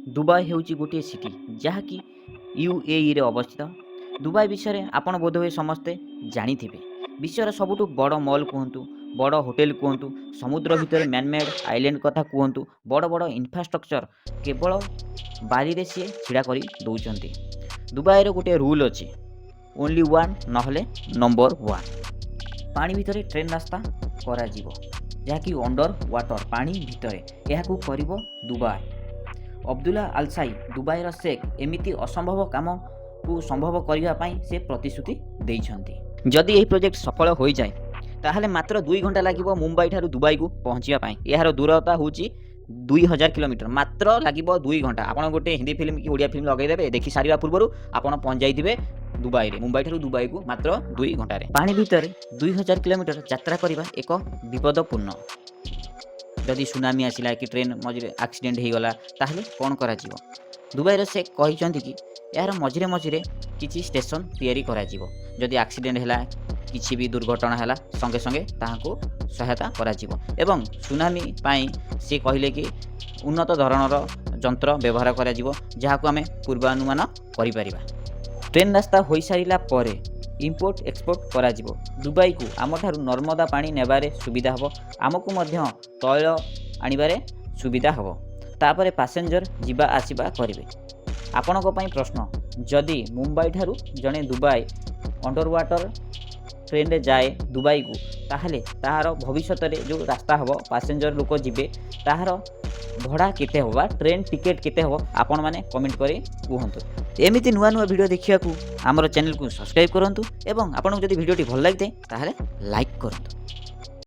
Dubai ହେଉଛି ଗୋଟିଏ city ଯାହାକି ୟୁଏଇରେ ଅବସ୍ଥିତ। ଦୁବାଇ ବିଷୟରେ ଆପଣ ବୋଧହୁଏ ସମସ୍ତେ ଜାଣିଥିବେ। ବିଶ୍ୱର ସବୁଠୁ ବଡ଼ ମଲ୍ କୁହନ୍ତୁ, ବଡ଼ ହୋଟେଲ କୁହନ୍ତୁ, ସମୁଦ୍ର ଭିତରେ ମ୍ୟାନମେଡ୍ ଆଇଲ୍ୟାଣ୍ଡ କଥା କୁହନ୍ତୁ, ବଡ଼ ବଡ଼ ଇନଫ୍ରାଷ୍ଟ୍ରକ୍ଚର କେବଳ ବାଲିରେ ସିଏ ଛିଡ଼ା କରି ଦେଉଛନ୍ତି। ଦୁବାଇର ଗୋଟିଏ ରୁଲ୍ ଅଛି, ଓନ୍ଲି ୱାନ୍ ନହେଲେ ନମ୍ବର ୱାନ୍। ପାଣି ଭିତରେ ଟ୍ରେନ୍ ରାସ୍ତା କରାଯିବ, ଯାହାକି ଅଣ୍ଡର ୱାଟର, ପାଣି ଭିତରେ। ଏହାକୁ କରିବ ଦୁବାଇ। ଅବଦୁଲ୍ଲା ଆଲ-ସାଇ ଦୁବାଇର ଶେଖ୍ ଏମିତି ଅସମ୍ଭବ କାମକୁ ସମ୍ଭବ କରିବା ପାଇଁ ସେ ପ୍ରତିଶ୍ରୁତି ଦେଇଛନ୍ତି। ଯଦି ଏହି ପ୍ରୋଜେକ୍ଟ ସଫଳ ହୋଇଯାଏ ତାହେଲେ ମାତ୍ର 2 ଘଣ୍ଟା ଲାଗିବ ମୁମ୍ବାଇ ଠାରୁ ଦୁବାଇକୁ ପହଞ୍ଚିବା ପାଇଁ। ଏହାର ଦୂରତା ହେଉଛି 2000 କିଲୋମିଟର। ମାତ୍ର ଲାଗିବ 2 ଘଣ୍ଟା। ଆପଣ ଗୋଟେ ହିନ୍ଦୀ ଫିଲ୍ମ କି ଓଡ଼ିଆ ଫିଲ୍ମ ଲଗାଇଦେବେ, ଦେଖି ସାରିବା ପୂର୍ବରୁ ଆପଣ ପହଞ୍ଚି ଯାଇଥିବେ ଦୁବାଇରେ। ମୁମ୍ବାଇ ଠାରୁ ଦୁବାଇକୁ ମାତ୍ର 2 ଘଣ୍ଟାରେ। ପାଣି ଭିତରେ 2000 କିଲୋମିଟର ଯାତ୍ରା କରିବା ଏକ ବିପଦପୂର୍ଣ୍ଣ। ଯଦି ସୁନାମି ଆସିଲା କି ଟ୍ରେନ୍ ମଝିରେ ଆକ୍ସିଡେଣ୍ଟ ହୋଇଗଲା ତାହେଲେ କ'ଣ କରାଯିବ? ଦୁବାଇର ଶେଖ୍ କହିଛନ୍ତି କି ଏହାର ମଝିରେ ମଝିରେ କିଛି ଷ୍ଟେସନ୍ ତିଆରି କରାଯିବ। ଯଦି ଆକ୍ସିଡେଣ୍ଟ ହେଲା, କିଛି ବି ଦୁର୍ଘଟଣା ହେଲା, ସଙ୍ଗେ ସଙ୍ଗେ ତାହାକୁ ସହାୟତା କରାଯିବ। ଏବଂ ସୁନାମି ପାଇଁ ସେ କହିଲେ କି ଉନ୍ନତ ଧରଣର ଯନ୍ତ୍ର ବ୍ୟବହାର କରାଯିବ, ଯାହାକୁ ଆମେ ପୂର୍ବାନୁମାନ କରିପାରିବା। ଟ୍ରେନ୍ ରାସ୍ତା ହୋଇସାରିଲା ପରେ ଇମ୍ପୋର୍ଟ ଏକ୍ସପୋର୍ଟ କରାଯିବ। ଦୁବାଇକୁ ଆମଠାରୁ ନର୍ମଦା ପାଣି ନେବାରେ ସୁବିଧା ହେବ, ଆମକୁ ମଧ୍ୟ ତୈଳ ଆଣିବାରେ ସୁବିଧା ହେବ। ତାପରେ ପାସେଞ୍ଜର ଯିବା ଆସିବା କରିବେ। ଆପଣଙ୍କ ପାଇଁ ପ୍ରଶ୍ନ, ଯଦି ମୁମ୍ବାଇ ଠାରୁ ଜଣେ ଦୁବାଇ ଅଣ୍ଡର ୱାଟର ଟ୍ରେନ୍ରେ ଯାଏ ଦୁବାଇକୁ, ତାହେଲେ ତାହାର ଭବିଷ୍ୟତରେ ଯେଉଁ ରାସ୍ତା ହେବ, ପାସେଞ୍ଜର ଲୋକ ଯିବେ, ତାହାର ଭଡ଼ା କେତେ ହେବ ବା ଟ୍ରେନ୍ ଟିକେଟ୍ କେତେ ହେବ ଆପଣମାନେ କମେଣ୍ଟ କରି କୁହନ୍ତୁ। ଏମିତି ନୂଆ ନୂଆ ଭିଡ଼ିଓ ଦେଖିବାକୁ ଆମର ଚ୍ୟାନେଲକୁ ସବସ୍କ୍ରାଇବ୍ କରନ୍ତୁ ଏବଂ ଆପଣଙ୍କୁ ଯଦି ଭିଡ଼ିଓଟି ଭଲ ଲାଗିଥାଏ ତାହେଲେ ଲାଇକ୍ କରନ୍ତୁ।